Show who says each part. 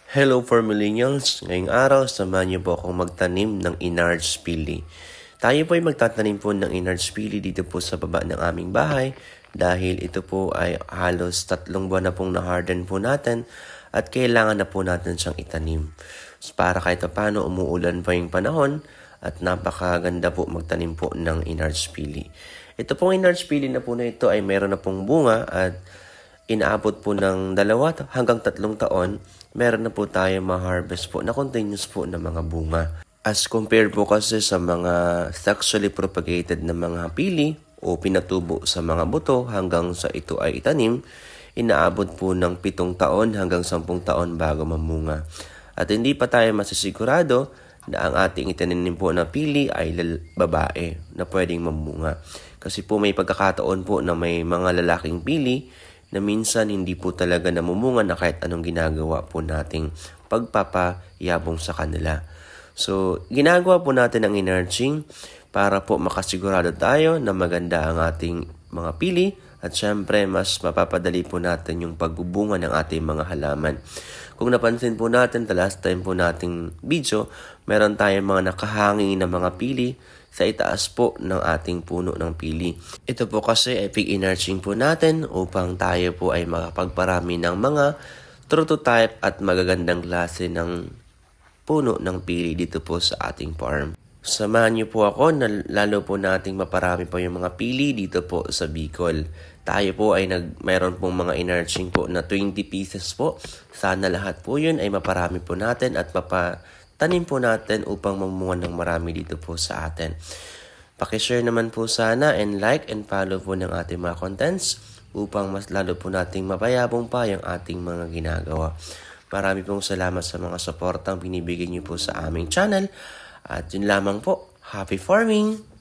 Speaker 1: Hello for millennials! Ngayong araw, samahan niyo po akong magtanim ng Inards Pili. Tayo po ay magtatanim po ng Inards Pili dito po sa baba ng aming bahay dahil ito po ay halos 3 buwan na pong na-harden po natin at kailangan na po natin siyang itanim. So, para kahit paano umuulan pa yung panahon at napakaganda po magtanim po ng Inards Pili. Ito pong Inards Pili na po na ito ay meron na pong bunga at inaabot po ng 2 hanggang 3 taon, meron na po tayo ma-harvest po na continuous po na mga bunga. As compared po kasi sa mga sexually propagated na mga pili o pinatubo sa mga buto hanggang sa ito ay itanim, inaabot po ng 7 taon hanggang 10 taon bago mamunga. At hindi pa tayo masisigurado na ang ating itinanim po na pili ay babae na pwedeng mamunga. Kasi po may pagkakataon po na may mga lalaking pili na minsan hindi po talaga namumunga na kahit anong ginagawa po nating pagpapayabong sa kanila. So, ginagawa po natin ang enarching para po makasigurado tayo na maganda ang ating mga pili at syempre mas mapapadali po natin yung pagbubunga ng ating mga halaman. Kung napansin po natin, the last time po nating video, meron tayong mga nakahanging na mga pili sa itaas po ng ating puno ng pili. Ito po kasi ay pig-enarching po natin upang tayo po ay makapagparami ng mga true to type at magagandang klase ng puno ng pili dito po sa ating farm. Samahan niyo po ako na lalo po nating maparami po yung mga pili dito po sa Bicol. Tayo po ay mayroon pong mga enarching po na 20 pieces po. Sana lahat po yun ay maparami po natin at tanim po natin upang mamunga ng marami dito po sa atin. Pakishare naman po sana and like and follow po ng ating mga contents upang mas lalo po nating mapayabong pa yung ating mga ginagawa. Marami pong salamat sa mga suportang binibigay niyo po sa aming channel. At yun lamang po. Happy farming!